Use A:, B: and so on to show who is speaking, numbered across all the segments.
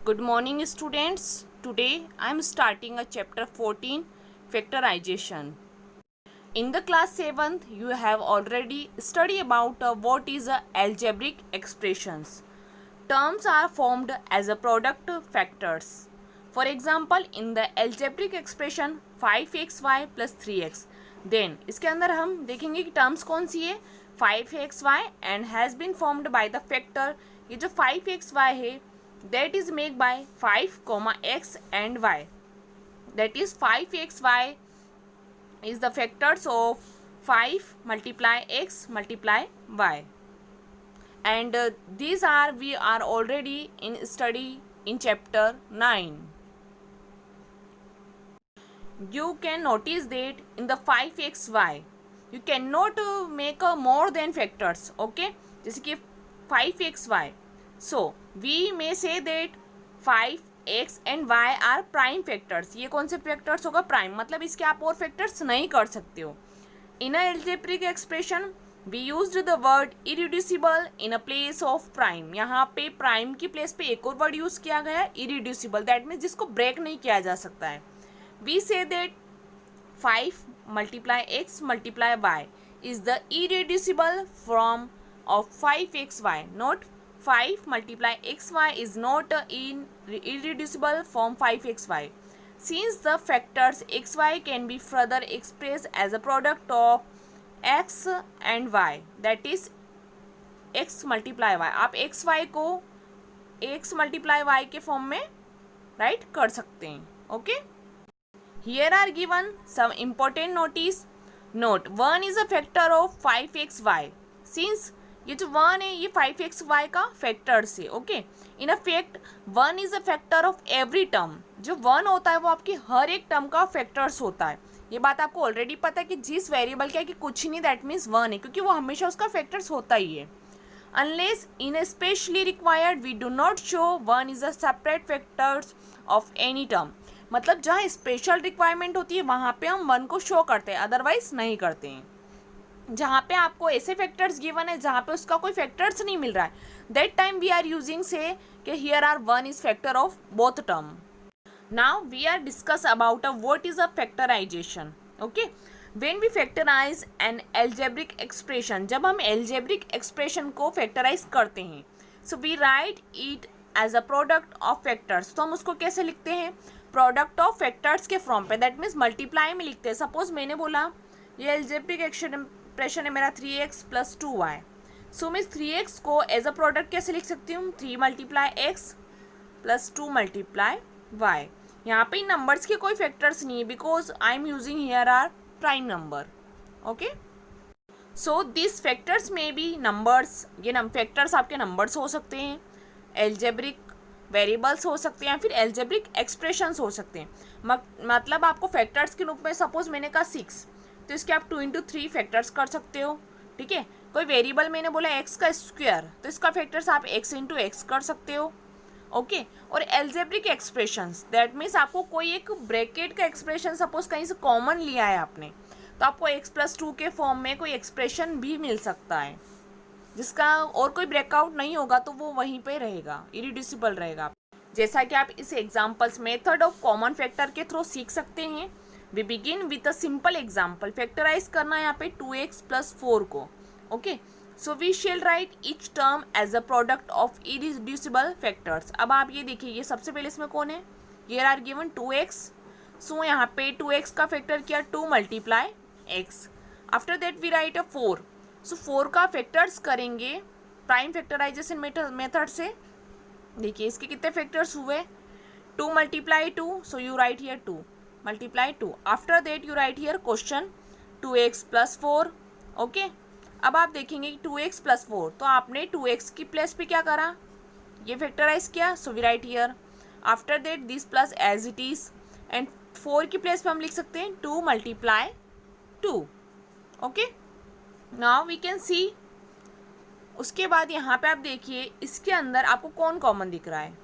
A: Good morning, students. Today I am starting a chapter 14, factorization. In the class 7th, you have already studied about what is algebraic expressions. Terms are formed as a product factors. For example, in the algebraic expression 5xy plus 3x, then इसके अंदर हम देखेंगे कि terms कौन सी है 5xy and has been formed by the factor. ये जो 5xy है that is made by 5, x and y. That is 5xy is the factors of 5 multiply x multiply y. And these are we are already in study in chapter 9. You can notice that in the 5xy you cannot make a more than factors. Okay, जैसे कि 5xy, so we may say that 5x and y are prime factors. ये कौन से factors होगा? prime, मतलब इसके आप और factors नहीं कर सकते हो. In a algebraic expression we used the word irreducible in a place of prime. यहाँ पे prime की place पे एक और word use किया गया है irreducible, that means जिसको break नहीं किया जा सकता है. We say that 5 multiply x multiply y is the irreducible form of 5xy. Not 5 multiply xy is not in irreducible form 5xy. Since the factors xy can be further expressed as a product of x and y, that is x multiply y. आप x Y को x multiply y के form में right कर सकते हैं. Okay, here are given some important notice. Note 1 is a factor of 5xy. Since ये जो 1 है ये 5xy का फैक्टर्स है. Okay, in a fact 1 is a factor of every term. जो 1 होता है वो आपकी हर एक टर्म का फैक्टर्स होता है. ये बात आपको ऑलरेडी पता है कि जिस वेरिएबल क्या है कि कुछ नहीं, दैट मीन्स 1 है, क्योंकि वो हमेशा उसका फैक्टर्स होता ही है. Unless in specially required we do not show 1 is a separate factors of any term. मतलब जहाँ स्पेशल रिक्वायरमेंट होती है वहाँ पे हम 1 को शो करते हैं, अदरवाइज नहीं करते हैं. जहाँ पे आपको ऐसे फैक्टर्स गिवन है जहाँ पे उसका कोई फैक्टर्स नहीं मिल रहा है, that time we are using से कि here are 1 is factor of both term. Now we are discuss about what is a factorisation. Okay, when we factorise an algebraic expression, जब हम एल्जेब्रिक एक्सप्रेशन को factorise करते हैं, so we write it as a product of factors. तो हम उसको कैसे लिखते हैं? प्रोडक्ट ऑफ फैक्टर्स के फॉर्म पे, दैट मीन्स मल्टीप्लाई में लिखते हैं. सपोज मैंने बोला ये एल्जेब्रिक एक्सप्रेशन है मेरा 3x प्लस 2y. सो मैं 3x को एज अ प्रोडक्ट कैसे लिख सकती हूँ? 3 multiply X plus 2 multiply Y. यहाँ पे नंबर्स के कोई फैक्टर्स नहीं है because I am using here are prime number. Okay, so this factors में भी नंबर्स, ये फैक्टर्स आपके नंबर्स हो सकते हैं, एल्जेब्रिक वेरिएबल्स हो सकते हैं, या फिर एल्जेब्रिक एक्सप्रेशंस हो सकते हैं. मतलब आपको फैक्टर्स के रूप में सपोज मैंने कहा 6, तो इसके आप 2 into 3 फैक्टर्स कर सकते हो. ठीक है, कोई वेरिएबल मैंने बोला x का स्क्वायर, तो इसका फैक्टर्स आप x into x कर सकते हो. ओके, और एल्जेब्रिक एक्सप्रेशंस, दैट मीन्स आपको कोई एक ब्रैकेट का एक्सप्रेशन सपोज कहीं से कॉमन लिया है आपने, तो आपको x प्लस 2 के फॉर्म में कोई एक्सप्रेशन भी मिल सकता है जिसका और कोई ब्रेकआउट नहीं होगा, तो वो वहीं पे रहेगा, इरिड्यूसिबल रहेगा. जैसा कि आप इस examples method of common factor के थ्रू सीख सकते हैं. We begin with a simple example. Factorise करना है यहाँ पे 2x प्लस 4 को. Okay, so we shall write each term as a product of irreducible factors. अब आप ये देखिए, ये सबसे पहले इसमें कौन है? Here are given 2x. सो यहाँ पे 2x का फैक्टर किया 2 multiply x. After that we write a 4. So 4 का फैक्टर्स करेंगे प्राइम फैक्टराइजेशन मेथड से. देखिए इसके कितने फैक्टर्स हुए? 2 multiply 2, so you right here 2 multiply 2. After that you right here question 2x plus 4. Okay, अब आप देखेंगे कि 2x प्लस 4, तो आपने 2x की प्लेस पे क्या करा? ये फैक्टराइज किया, so we write here. After that this plus as it is, and 4 की प्लेस पे हम लिख सकते हैं 2 multiply 2. Okay, now we can see. उसके बाद यहाँ पे आप देखिए इसके अंदर आपको कौन कॉमन दिख रहा है?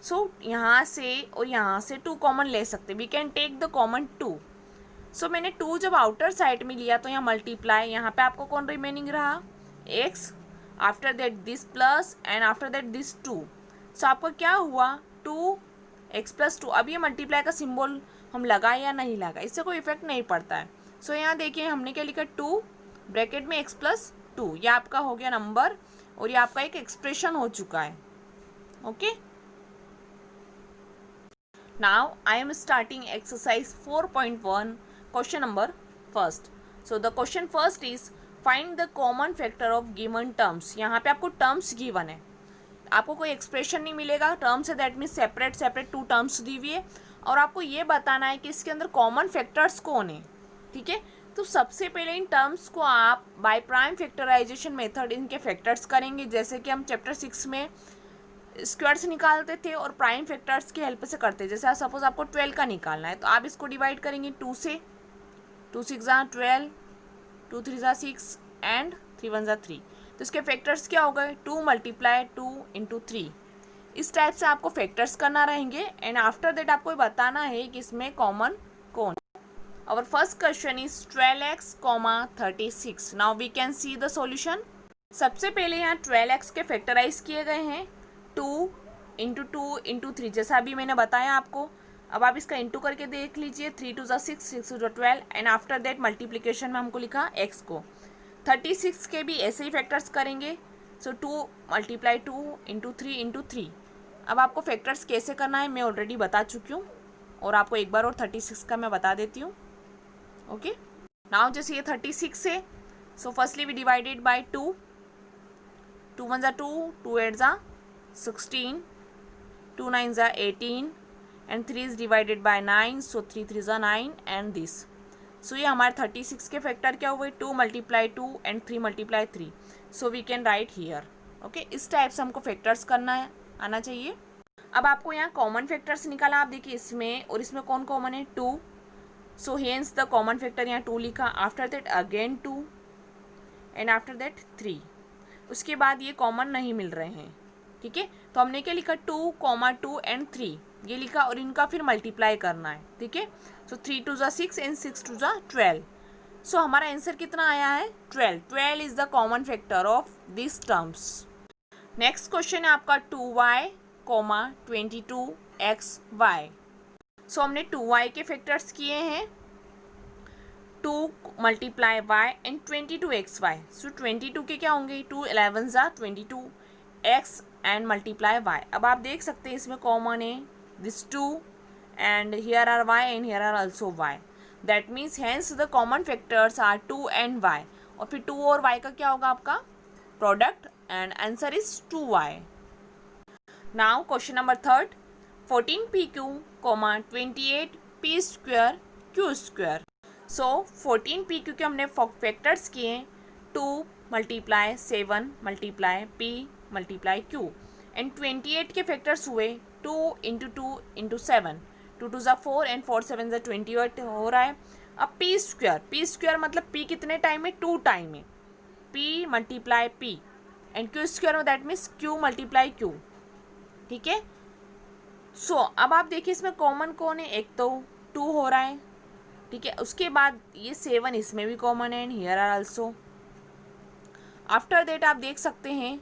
A: सो यहाँ से और यहाँ से 2 कॉमन ले सकते. We can take the common 2. So मैंने 2 जब आउटर साइड में लिया तो यहाँ मल्टीप्लाई, यहाँ पे आपको कौन रिमेनिंग रहा? x. After that this plus and after that this 2. सो आपको क्या हुआ? 2x+2। अब ये मल्टीप्लाई का सिंबल हम लगाए या नहीं लगाए, इससे कोई इफेक्ट नहीं पड़ता है। सो यहाँ देखिए हमने क्या लिखा, 2 ब्रैकेट में x+2, ये आपका हो गया नंबर और ये आपका एक एक्सप्रेशन हो चुका है। Okay, now I am starting exercise 4.1 question number first. So the question first is find the common factor of given terms. यहाँ पे आपको टर्म्स गिवन है, आपको कोई एक्सप्रेशन नहीं मिलेगा, टर्म्स है that means separate separate 2 terms दी हुई है और आपको ये बताना है कि इसके अंदर कॉमन फैक्टर्स कौन है। ठीक है, तो सबसे पहले इन टर्म्स को आप बाय प्राइम फैक्टराइजेशन मेथड इनके फैक्टर्स करेंगे, जैसे कि हम चैप्टर 6 में स्क्वायर्स निकालते थे और प्राइम फैक्टर्स की हेल्प से करते, जैसे सपोज आपको 12 का निकालना है तो आप इसको डिवाइड करेंगे 2 से, 2 6 12, 2 3 6 एंड 3 1 3। तो इसके फैक्टर्स क्या हो गए, 2 × 2 × 3। इस टाइप से आपको फैक्टर्स करना रहेंगे एंड आफ्टर दैट आपको बताना है कि इसमें कॉमन कौन। Our first question is 12x, 36। Now we can see the solution. सबसे पहले यहाँ 12x के फैक्टराइज किए गए हैं 2 × 2 × 3, जैसा अभी मैंने बताया आपको। अब आप इसका इंटू करके देख लीजिए, 3 2 6, 6 2 12 एंड आफ्टर दैट मल्टीप्लिकेशन में हमको लिखा x को। 36 के भी ऐसे ही फैक्टर्स करेंगे, सो 2 × 2 × 3 × 3। अब आपको फैक्टर्स कैसे करना है मैं ऑलरेडी बता चुकी हूँ और आपको एक बार और 36 का मैं बता देती हूँ। ओके, नाउ जैसे ये 36 है, so firstly we divided by 2, 2 1 2, 2 8 16, 2 9 18 and 3 is divided by 9, so 3 3 9 and this. So ये हमारे 36 के फैक्टर क्या हुए, 2 × 2 and 3 × 3। So we can write here. Okay, इस टाइप से हमको फैक्टर्स करना है, आना चाहिए। अब आपको यहाँ कॉमन फैक्टर्स निकाला, आप देखिए इसमें और इसमें कौन कॉमन है, 2। So hence the common factor यहाँ 2 लिखा, after that again 2 and after that 3। उसके बाद ये कॉमन नहीं मिल रहे हैं। ठीक है, तो हमने क्या लिखा, 2, 2 एंड 3 ये लिखा और इनका फिर मल्टीप्लाई करना है। ठीक है, सो 3 2 6 एंड 6 2 12। सो हमारा आंसर कितना आया है, 12। 12 is the common factor of this terms. Next question है आपका 2y, 22xy। सो हमने 2y के फैक्टर्स किए हैं 2 × y एंड 22xy। सो 22 के क्या होंगे, 2 11 22 x एंड मल्टीप्लाई y। अब आप देख सकते हैं इसमें कॉमन है this 2 and here are y and here are also y। That means hence the common factors are 2 and y। और फिर 2 और y का क्या होगा आपका product and answer is 2y। Now question number third, 14pq, 28p² q²। So 14pq के हमने factors किए 2 × 7 × p × q एंड 28 के फैक्टर्स हुए 2 × 2 × 7, 2 2 4 एंड 4 7 28 हो रहा है। अब p² मतलब p कितने टाइम है, 2 टाइम है, p × p and q² that means q × q। ठीक है, सो अब आप देखिए इसमें कॉमन कौन है, एक तो 2 हो रहा है। ठीक है, उसके बाद ये 7 इसमें भी कॉमन है and here are also. After that आप देख सकते हैं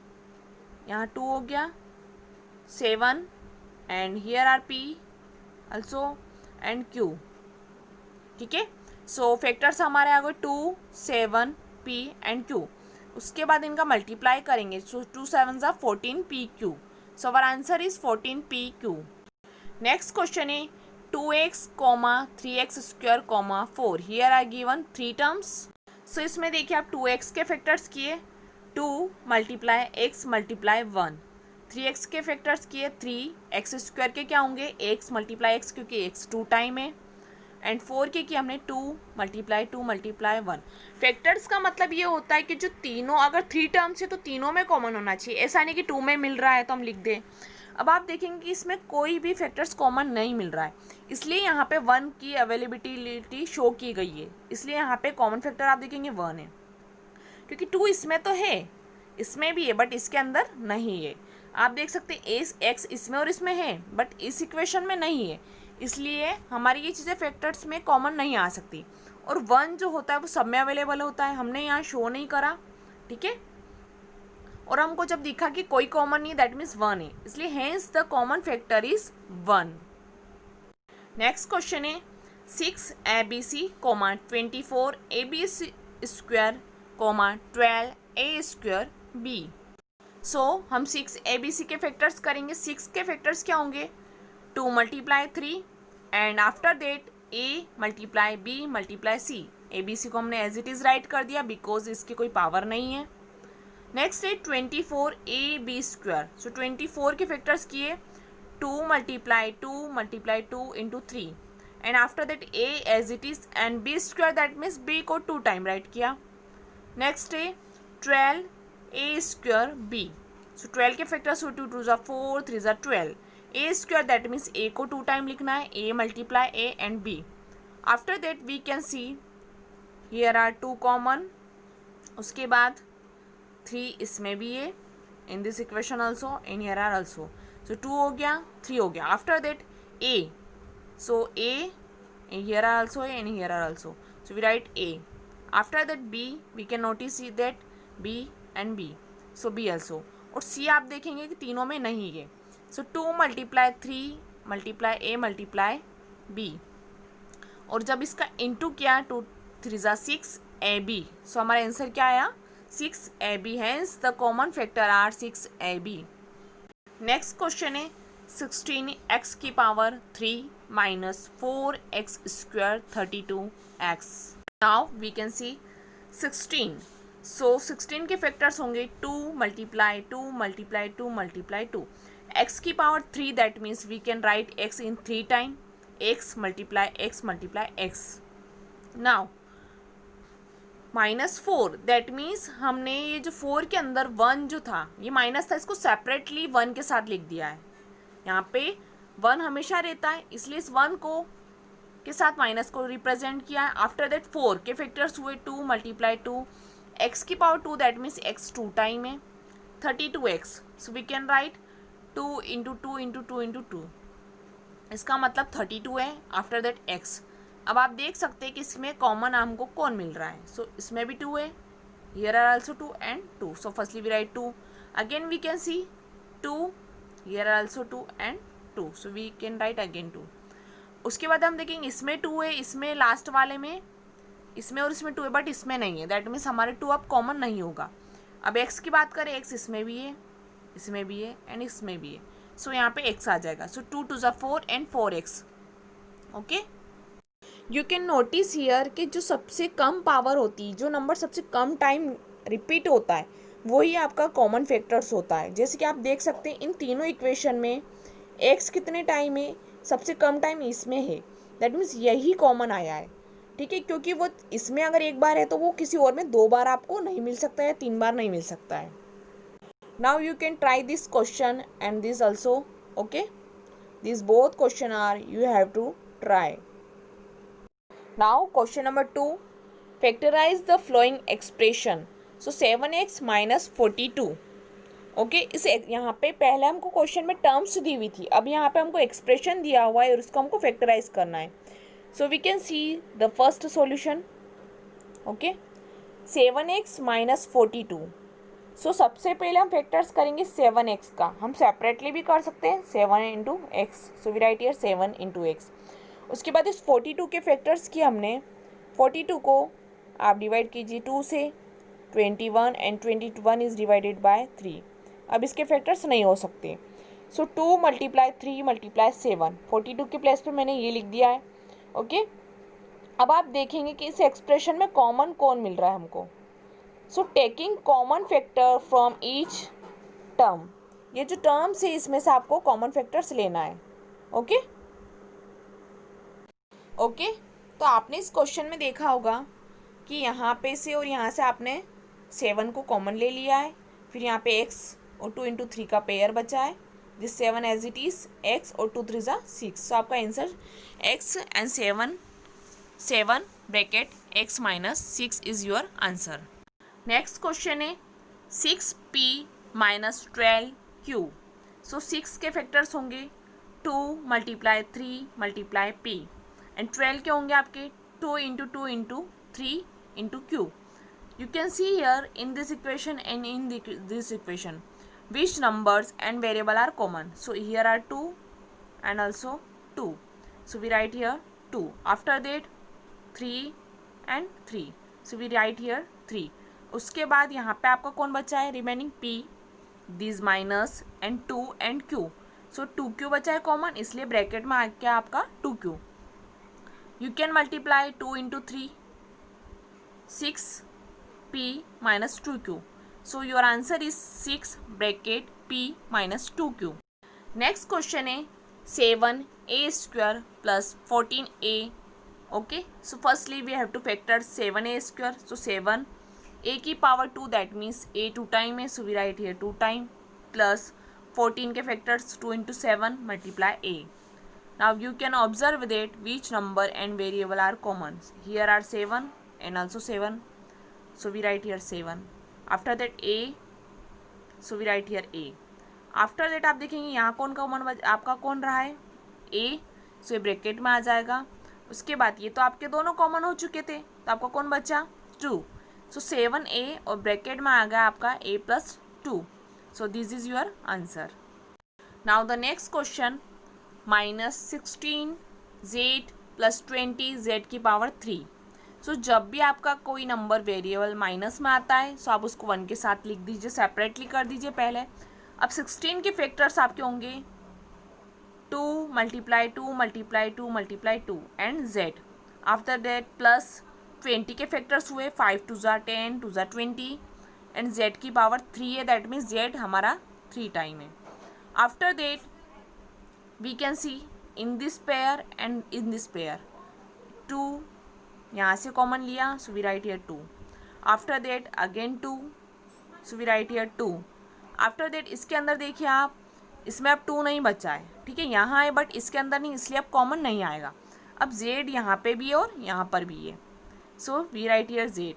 A: यहाँ 2 हो गया, 7 and here are p also and q। ठीक है, सो फैक्टर्स हमारे आ गए 2 7 p एंड q। उसके बाद इनका मल्टीप्लाई करेंगे, so 2 7 14pq। So our answer is 14pq। Next question है 2x, 3x², 4। Here are given 3 terms. So इसमें देखिए आप 2x के फैक्टर्स किए 2 × x × 1, 3x के फैक्टर्स किए 3x² के क्या होंगे, x × x क्योंकि x 2 टाइम है एंड 4 के किए हमने 2 × 2 × 1। फैक्टर्स का मतलब ये होता है कि जो तीनों अगर 3 टर्म्स है तो तीनों में कॉमन होना चाहिए, ऐसा नहीं कि 2 में मिल रहा है तो हम लिख दें। अब आप देखेंगे कि इसमें कोई भी फैक्टर्स कॉमन नहीं मिल रहा है, इसलिए यहाँ पे 1 की अवेलेबिलिटी शो की गई है, इसलिए यहाँ पे कॉमन फैक्टर आप देखेंगे 1 है, क्योंकि 2 इसमें तो है, इसमें भी है बट इसके अंदर नहीं है। आप देख सकते हैं x इसमें और इसमें है बट इस इक्वेशन में नहीं है, इसलिए हमारी ये चीज़ें फैक्टर्स में कॉमन नहीं आ सकती। और 1 जो होता है वो सब में अवेलेबल होता है, हमने यहाँ शो नहीं करा। ठीक है, और हमको जब दिखा कि कोई कॉमन नहीं, दैट मीन्स 1 है, इसलिए hence the common factor is 1. Next question है 6abc, 24 abc square, 12 a square b. सो हम 6 abc के फैक्टर्स करेंगे. 6 के फैक्टर्स क्या होंगे? 2 multiply 3 and after that a multiply b multiply c. abc को हमने एज इट इज़ राइट कर दिया बिकॉज इसकी कोई पावर नहीं है. नेक्स्ट है 24 ab स्क्वायर. सो 24 के फैक्टर्स किए 2 multiply 2 into 3 and after that a as it is and b square, that means b को 2 टाइम राइट किया. नेक्स्ट है 12 a स्क्वायर b. सो 12 के फैक्टर्स 2 2 ज़ा 4 3 ज़ा 12 a square, that means a को 2 टाइम लिखना है, a multiply a and b. After that we can see here are 2 common. उसके बाद 3 इसमें भी है, in this equation also, in here are also. So 2 हो गया, 3 हो गया. After that a, so a here are also, in here are also, so we write a. After that b, we can notice that b and b, so b also. और c आप देखेंगे कि तीनों में नहीं है. सो 2 multiply 3 multiply a multiply b. और जब इसका इंटू किया 2 3 ज़ा 6 ab. सो हमारा आंसर क्या आया? 6 ab. Hence the common factor are 6 ab. Next question है 16x की power 3 minus 4x square 32x. Now we can see 16. So 16 के फैक्टर्स होंगे 2 मल्टीप्लाई 2 मल्टीप्लाई 2 मल्टीप्लाई 2. x की power 3, that means we can write x in 3 time, x multiply x multiply x. Now -4, that means हमने ये जो 4 के अंदर 1 जो था, ये माइनस था, इसको सेपरेटली 1 के साथ लिख दिया है. यहाँ पे 1 हमेशा रहता है, इसलिए इस 1 को के साथ माइनस को रिप्रेजेंट किया है. आफ्टर दैट 4 के फैक्टर्स हुए 2 मल्टीप्लाई 2 x की power 2, that means x 2 time है, 32x. So we can write 2 into 2 into 2 into 2. इसका मतलब 32 है. After that x. अब आप देख सकते हैं कि इसमें कॉमन हमको कौन मिल रहा है. सो इसमें भी 2 है, here are also 2 and 2. So firstly we write 2. Again we can see 2, here are also 2 and 2. So we can write again 2. उसके बाद हम देखेंगे इसमें 2 है, इसमें लास्ट वाले में, इसमें और इसमें 2 है, बट इसमें नहीं है, दैट मीन्स हमारे 2 अब कॉमन नहीं होगा. अब x की बात करें, x इसमें भी है, इसमें भी है एंड इसमें भी है. सो यहाँ पे x आ जाएगा. सो 2 2 ज़ा 4 and 4x. Okay, you can notice here कि जो सबसे कम पावर होती है, जो नंबर सबसे कम टाइम रिपीट होता है, वही आपका कॉमन फैक्टर्स होता है. जैसे कि आप देख सकते हैं इन तीनों इक्वेशन में x कितने टाइम है, सबसे कम टाइम इसमें है, दैट मीन्स यही कॉमन आया है. ठीक है, क्योंकि वो इसमें अगर एक बार है तो वो किसी और में 2 बार आपको नहीं मिल सकता है, 3 बार नहीं मिल सकता है. Now you can try this question and this also. Okay, this both question are you have to try. Now question number 2, factorize the following expression. So 7x minus 42. Okay, इस यहाँ पे पहले हमको क्वेश्चन में टर्म्स दी हुई थी, अब यहाँ पे हमको एक्सप्रेशन दिया हुआ है और उसको हमको फैक्टराइज करना है. So we can see the first solution. Okay, 7x minus 42. So सबसे पहले हम फैक्टर्स करेंगे 7x का. हम सेपरेटली भी कर सकते हैं 7 into x. So we write here 7 into x. उसके बाद इस 42 के फैक्टर्स किए हमने. 42 को आप डिवाइड कीजिए 2 से, 21 एंड 21 इज़ डिवाइडेड बाय 3. अब इसके फैक्टर्स नहीं हो सकते. सो 2 मल्टीप्लाई 3 मल्टीप्लाई 7. 42 के प्लेस पे मैंने ये लिख दिया है. ओके, अब आप देखेंगे कि इस एक्सप्रेशन में कॉमन कौन मिल रहा है हमको. So taking common factor from each term, ये जो टर्म्स है इसमें से आपको कॉमन फैक्टर्स लेना है. ओके ओके, तो आपने इस क्वेश्चन में देखा होगा कि यहाँ पे से और यहाँ से आपने 7 को कॉमन ले लिया है, फिर यहाँ पे x और 2 इंटू 3 का पेयर बचा है, this 7 as it is, x और 2 3 ज़ा 6. सो आपका answer x and 7 bracket x minus 6 is your answer. Next question है 6p माइनस 12q. सो 6 के फैक्टर्स होंगे 2 मल्टीप्लाई 3 मल्टीप्लाई p एंड 12 के होंगे आपके 2 into 2 into 3 into q. You can see here in this equation and in this equation which numbers and variable are common. So here are 2 and also 2. So we write here 2. After that 3 and 3. So we write here 3. उसके बाद यहाँ पे आपका कौन बचा है remaining p, this minus and 2 and q. So 2q बचा है कॉमन, इसलिए ब्रैकेट में आ गया आपका 2q. You can multiply 2 into 3, 6p minus 2q. So your answer is 6 bracket p minus 2q. Next question है 7a square plus 14a. Okay, so firstly we have to factor 7a square. So 7 a की power 2, that means a 2 time है, so we write here 2 time plus 14 के factors 2 into 7 multiply a. Now you can observe that which number and variable are common. Here are 7 and also 7, so we write here 7. After that a, so we write here a. After that आप देखेंगे यहाँ कौन common आपका कौन रहा है a, so ये bracket में आ जाएगा. उसके बाद ये तो आपके दोनों कॉमन हो चुके थे, तो आपका कौन बचा 2. सो 7a और ब्रैकेट में आ गया आपका a plus 2. So this is your answer. Now the next question -16z plus 20z की पावर 3. सो जब भी आपका कोई नंबर वेरिएबल माइनस में आता है, सो आप उसको 1 के साथ लिख दीजिए, सेपरेटली कर दीजिए पहले. अब 16 के फैक्टर्स आपके होंगे 2 multiply 2 multiply 2 multiply 2 and z. After that plus 20 के फैक्टर्स हुए 5 2 10 2 20 एंड z की पावर 3 है, दैट मीन्स z हमारा 3 टाइम है. After that we can see in this pair and in this pair 2 यहाँ से कॉमन लिया, so we write here 2. After that again 2, so we write here 2. After that इसके अंदर देखिए आप, इसमें अब 2 नहीं बचा है, ठीक है, यहाँ है बट इसके अंदर नहीं, इसलिए अब कॉमन नहीं आएगा. अब z यहाँ पे भी है और यहाँ पर भी है, so we write here z.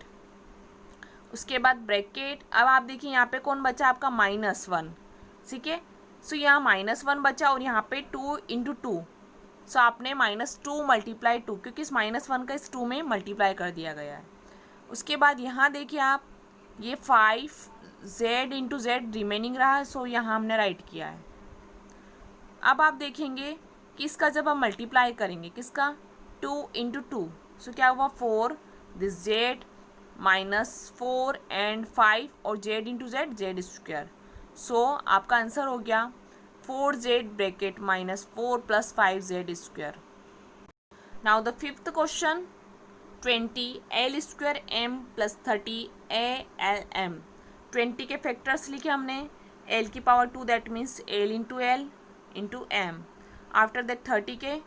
A: उसके बाद ब्रैकेट. अब आप देखिए यहाँ पे कौन बचा आपका -1, ठीक है. सो यहाँ -1 बचा और यहाँ पे 2 इंटू 2. सो आपने -2 मल्टीप्लाई 2, क्योंकि इस -1 का इस 2 में मल्टीप्लाई कर दिया गया है. उसके बाद यहाँ देखिए आप, ये 5z इंटू जेड रिमेनिंग रहा है, सो यहाँ हमने राइट किया है. अब आप देखेंगे कि इसका जब हम मल्टीप्लाई करेंगे, किसका 2 इंटू 2, सो क्या हुआ 4, दिस z -4 एंड 5 और z into z z square. So आपका आंसर हो गया 4z bracket -4 plus 5z square. Now the fifth question 20l square m plus 30a_l_m. 20 के फैक्टर्स लिखे हमने, l की power 2, that means l into L into m. After that 30 के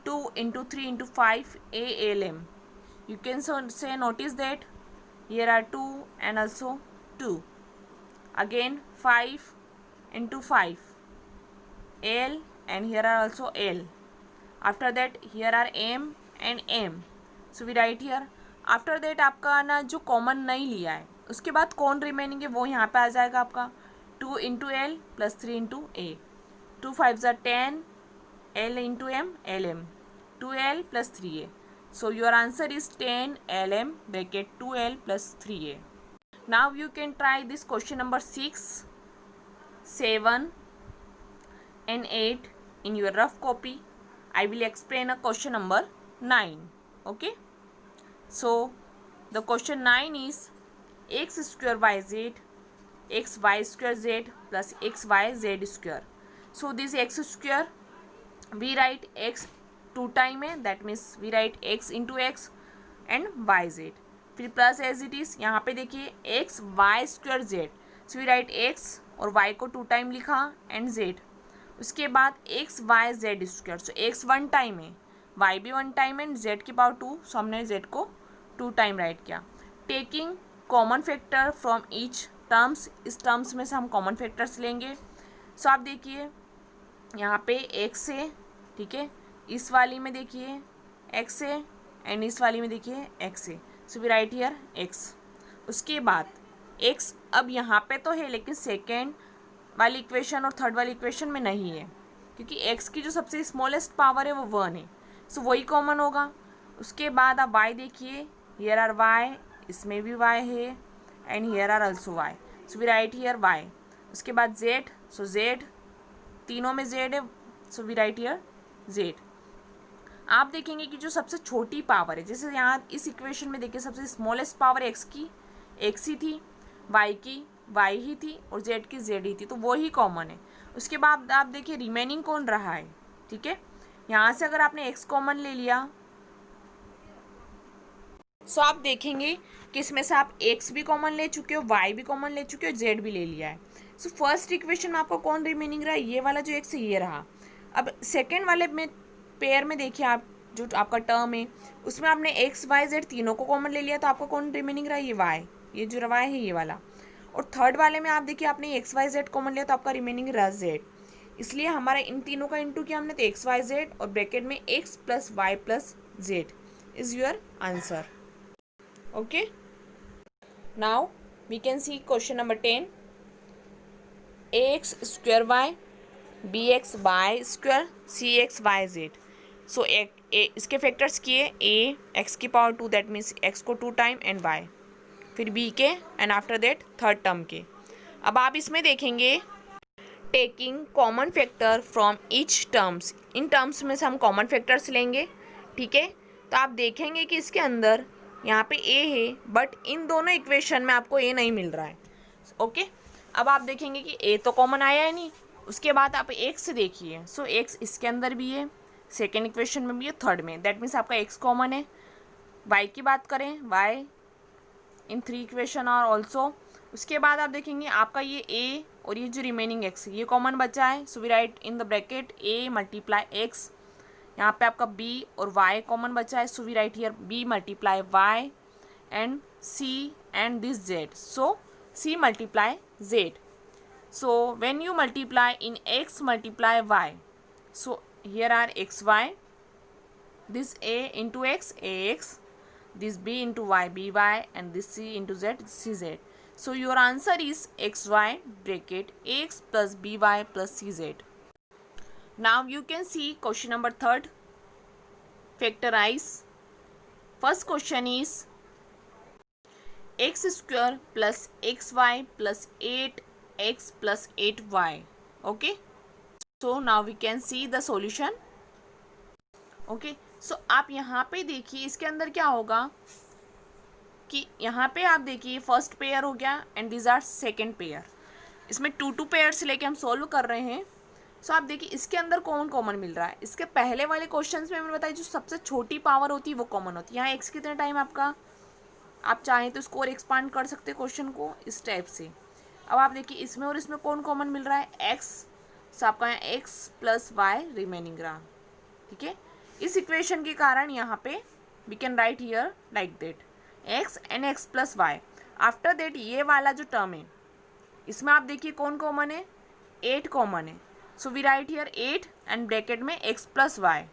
A: 2 into 3 into 5 a_l_m. You can say notice that here are 2 and also 2. Again 5 into 5 L and here are also L. After that here are M and M. So we write here. After that आपका ना जो common नहीं लिया है, उसके बाद कौन remaining है वो यहाँ पे आ जाएगा आपका 2 into L plus 3 into A. 2 5 10 L into M LM 2L plus 3A. So your answer is 10 LM bracket 2L plus 3A. Now you can try this question number 6, 7 and 8 in your rough copy. I will explain a question number 9. Okay. So the question 9 is x square yz x y square z plus x y z square. So this x square we write x 2 time है, that means we write x into x and yz. फिर plus as it is यहाँ पे देखिए x y square z. So we write x और y को 2 time लिखा and z. उसके बाद x y z square. So x 1 time है, वाई भी 1 टाइम है एंड जेड की पावर 2. सो हमने जेड को 2 टाइम राइट किया. Taking common factor from each terms. इस टर्म्स में से हम कॉमन फैक्टर्स लेंगे. सो आप देखिए यहाँ पे एक्स है, ठीक है, इस वाली में देखिए एक्स है एंड इस वाली में देखिए एक्स है. So we write here x. उसके बाद एक्स अब यहाँ पे तो है लेकिन सेकेंड वाली इक्वेशन और थर्ड वाली इक्वेशन में नहीं है, क्योंकि एक्स की जो सबसे स्मॉलेस्ट पावर है वो 1 है. सो वही कॉमन होगा. उसके बाद आप वाई देखिए, हियर आर वाई, इसमें भी y है and here are also y, so we write here y. उसके बाद z, सो z तीनों में z है, so we write here z. आप देखेंगे कि जो सबसे छोटी पावर है, जैसे यहाँ इस इक्वेशन में देखिए सबसे स्मॉलेस्ट पावर x की x ही थी, y की y ही थी और z की z ही थी, तो वो ही कॉमन है. उसके बाद आप देखिए रिमेनिंग कौन रहा है. ठीक है, यहाँ से अगर आपने x कॉमन ले लिया सो आप देखेंगे कि इसमें से आप x भी कॉमन ले चुके हो, y भी कॉमन ले चुके हो, z भी ले लिया है. सो फर्स्ट इक्वेशन में आपको कौन रिमेनिंग रहा, ये वाला जो x है ये रहा. अब सेकेंड वाले में पेयर में देखिए आप जो आपका टर्म है उसमें आपने x y z तीनों को कॉमन ले लिया, तो आपको कौन रिमेनिंग रहा, ये y, ये जो y है ये वाला. और थर्ड वाले में आप देखिए आपने x y z कॉमन लिया तो आपका रिमेनिंग रहा z. इसलिए हमारा इन तीनों का इंटू किया हमने, तो x y z और ब्रैकेट में x plus y plus z is your answer. Okay, now we can see question number 10. ax square y bx y square cx y z. So इसके फैक्टर्स किए a x की power 2 that means x को 2 time and y, फिर b के and after that third term के. अब आप इसमें देखेंगे taking common factor from each terms, in terms में से हम कॉमन फैक्टर्स लेंगे. ठीक है, तो आप देखेंगे कि इसके अंदर यहाँ पे a है बट इन दोनों इक्वेशन में आपको a नहीं मिल रहा है. ओके, अब आप देखेंगे कि a तो कॉमन आया है नहीं. उसके बाद आप x देखिए, सो x इसके अंदर भी है, सेकेंड इक्वेशन में भी है, थर्ड में, दैट मीन्स आपका x कॉमन है. y की बात करें, y इन 3 इक्वेशन और ऑल्सो. उसके बाद आप देखेंगे आपका ये a और ये जो रिमेनिंग x ये कॉमन बचा है, so we write in the bracket a multiply x. यहाँ पे आपका b और y कॉमन बचा है, so we write here b multiply y and c and this z, so c multiply z. So when you multiply in x multiply y, so here are x y, this a into x ax, this b into y by and this c into z cz. So your answer is xy bracket ax plus by plus cz. Now you can see question number 3rd. Factorize. First question is x square plus xy plus 8x plus 8y. Okay. So now we can see the solution. Okay. So आप यहाँ पे देखिए इसके अंदर क्या होगा कि यहाँ पे आप देखिए फर्स्ट पेयर हो गया and this are second pair. इसमें 2 पेयर से लेके हम सॉल्व कर रहे हैं. सो आप देखिए इसके अंदर कौन कॉमन मिल रहा है. इसके पहले वाले क्वेश्चंस में मैंने बताया जो सबसे छोटी पावर होती है वो कॉमन होती है. यहाँ एक्स कितने टाइम आपका, आप चाहें तो इसको और एक्सपांड कर सकते हैं क्वेश्चन को इस टाइप से. अब आप देखिए इसमें और इसमें कौन कॉमन मिल रहा है, एक्स. सो आपका यहाँ एक्स प्लस वाई रिमेनिंग रहा. ठीक है, इस इक्वेशन के कारण यहाँ पे we can write here like that x and x plus y. After that ये वाला जो टर्म है इसमें आप देखिए कौन कॉमन है, 8 कॉमन है. So we write here 8 and bracket में एक्स प्लस वाई.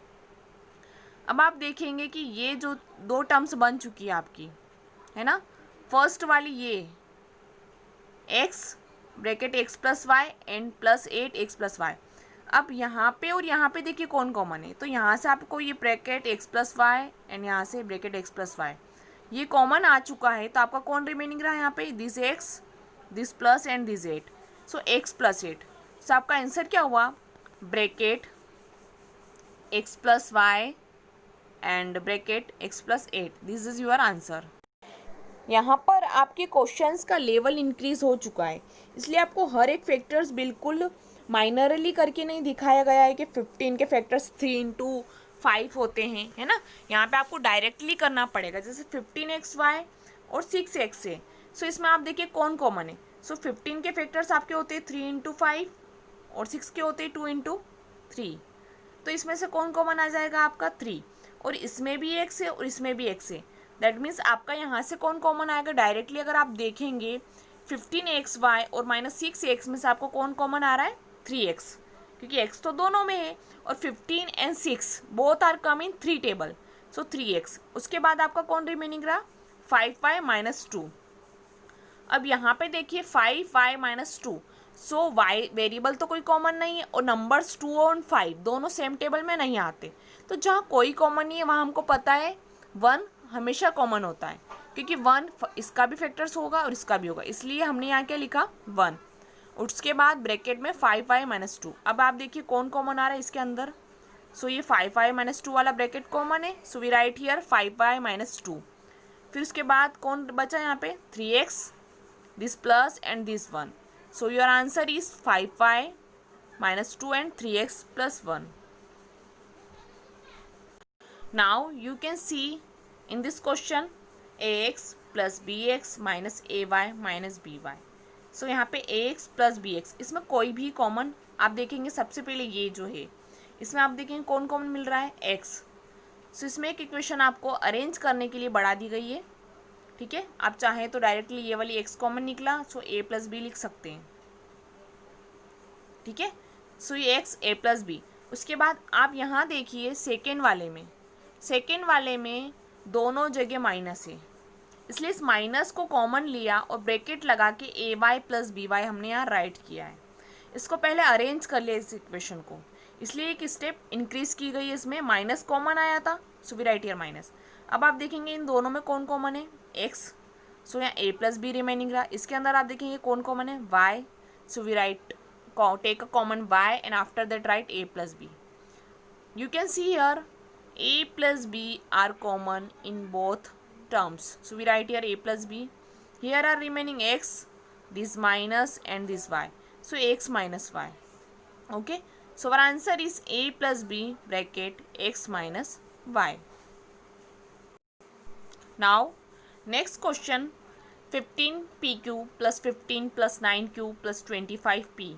A: अब आप देखेंगे कि ये जो 2 टर्म्स बन चुकी है आपकी, है ना. फर्स्ट वाली ये x bracket x plus y and plus 8 x plus y. अब यहाँ पे और यहाँ पे देखिए कौन कॉमन है, तो यहाँ से आपको ये bracket x plus y and यहाँ से ब्रैकेट एक्स प्लस वाई ये कॉमन आ चुका है. तो आपका कौन रिमेनिंग रहा यहाँ पे, this x this plus and this 8, so x plus 8. सो आपका आंसर क्या हुआ, bracket x plus y and bracket x plus 8. This is your answer. यहाँ पर आपके क्वेश्चंस का लेवल इंक्रीज हो चुका है, इसलिए आपको हर एक फैक्टर्स बिल्कुल माइनरली करके नहीं दिखाया गया है कि 15 के फैक्टर्स 3 इंटू 5 होते हैं, है ना. यहाँ पे आपको डायरेक्टली करना पड़ेगा. जैसे 15xy और 6x है, सो इसमें आप देखिए कौन कॉमन है. सो 15 के फैक्टर्स आपके होते हैं 3 इंटू 5 और 6 के होते हैं 2 इंटू 3. तो इसमें से कौन कॉमन आ जाएगा आपका 3, और इसमें भी x है और इसमें भी x है. दैट मीन्स आपका यहाँ से कौन कॉमन आएगा डायरेक्टली. अगर आप देखेंगे 15xy और -6x में से आपको कौन कॉमन आ रहा है, 3x, क्योंकि x तो दोनों में है और 15 and 6 both are come in 3 table, so 3x. उसके बाद आपका कौन रिमेनिंग रहा, 5y माइनस 2. अब यहाँ पे देखिए 5y माइनस 2, सो y वेरिएबल तो कोई कॉमन नहीं है और नंबर्स 2 और 5 दोनों सेम टेबल में नहीं आते. तो जहाँ कोई कॉमन नहीं है वहाँ हमको पता है 1 हमेशा कॉमन होता है. क्योंकि 1 इसका भी फैक्टर्स होगा और इसका भी होगा, इसलिए हमने यहाँ क्या लिखा 1। उसके बाद ब्रैकेट में 5y माइनस 2। अब आप देखिए कौन कॉमन आ रहा है इसके अंदर, सो ये 5y माइनस 2 वाला ब्रैकेट कॉमन है, so we write here 5y minus 2। फिर उसके बाद कौन बचा यहाँ पे 3x, this plus and this 1, so your answer is 5y minus 2 and 3x plus 1। Now you can see in this question ax plus bx minus ay minus by। So यहाँ पे ax plus bx, इसमें कोई भी common आप देखेंगे, सबसे पहले ये जो है इसमें आप देखेंगे कौन कॉमन मिल रहा है x। सो इसमें एक इक्वेशन आपको अरेंज करने के लिए बढ़ा दी गई है, ठीक है। आप चाहें तो डायरेक्टली ये वाली x कॉमन निकला, सो a प्लस बी लिख सकते हैं, ठीक है। सो ये x a प्लस बी। उसके बाद आप यहाँ देखिए सेकेंड वाले में दोनों जगह माइनस है, इसलिए इस माइनस को कॉमन लिया और ब्रैकेट लगा के ए वाई प्लस बी वाई हमने यहाँ राइट किया है। इसको पहले अरेंज कर लिया इस इक्वेशन को, इसलिए एक स्टेप इंक्रीज की गई है, इसमें माइनस कॉमन आया था, so we write here minus. अब आप देखेंगे इन दोनों में कौन कॉमन है x, सो यहाँ a प्लस बी रिमेनिंग रहा। इसके अंदर आप देखेंगे कौन कॉमन है y, so we write take a common y and after that write a plus b. You can see here a plus b are common in both terms. So we write here a plus b. Here are remaining x, this minus and this y. So x minus y. Okay. So our answer is a plus b bracket x minus y. Now next question 15pq plus 15 plus 9q plus 25p.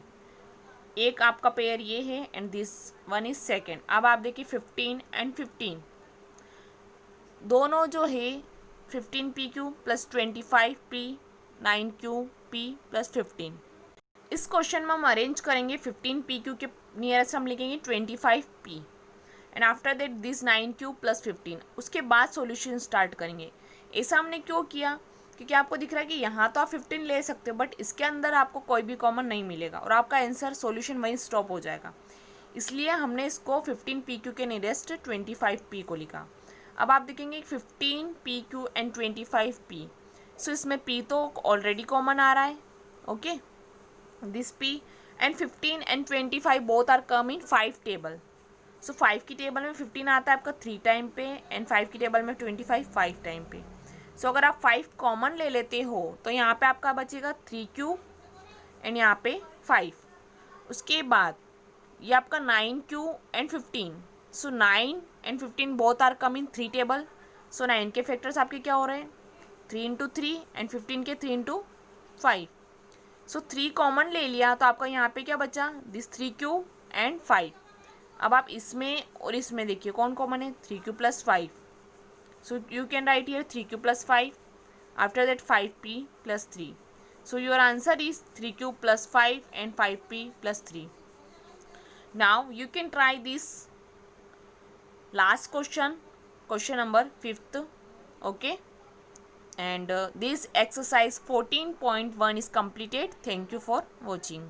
A: एक आपका pair ये है and this one is second. अब आप देखिए 15 and 15 दोनों जो है 15pq plus 25p 9qp plus 15। इस क्वेश्चन में हम अरेंज करेंगे 15pq के नियरेस्ट हम लिखेंगे 25p and after that this 9q plus 15। उसके बाद सॉल्यूशन स्टार्ट करेंगे। ऐसा हमने क्यों किया, क्योंकि आपको दिख रहा है कि यहाँ तो आप 15 ले सकते हो बट इसके अंदर आपको कोई भी कॉमन नहीं मिलेगा और आपका आंसर सॉल्यूशन वहीं स्टॉप हो जाएगा, इसलिए हमने इसको 15pq के नियरेस्ट 25p को लिखा। अब आप देखेंगे 15pq एंड 25p, सो इसमें p तो ऑलरेडी कॉमन आ रहा है, okay, this p and 15 and 25 both are come in 5 table. So 5 की टेबल में 15 आता है आपका 3 टाइम पे एंड 5 की टेबल में 25 5 टाइम पे। सो अगर आप 5 कॉमन ले लेते हो तो यहाँ पे आपका बचेगा 3q एंड यहाँ पे 5। उसके बाद ये आपका 9q and 15। So 9 and 15 both are come in 3 table. So 9 के फैक्टर्स आपके क्या हो रहे हैं 3 इंटू 3 एंड 15 के 3 इंटू 5। सो 3 कॉमन ले लिया तो आपका यहाँ पे क्या बचा दिस 3q एंड 5। अब आप इसमें और इसमें देखिए कौन कॉमन है 3q plus 5। So you can write here 3q plus 5. After that 5p plus 3. So your answer is 3q plus 5 and 5p plus 3. Now you can try this last question, question number 5th. Okay. And this exercise 14.1 is completed. Thank you for watching.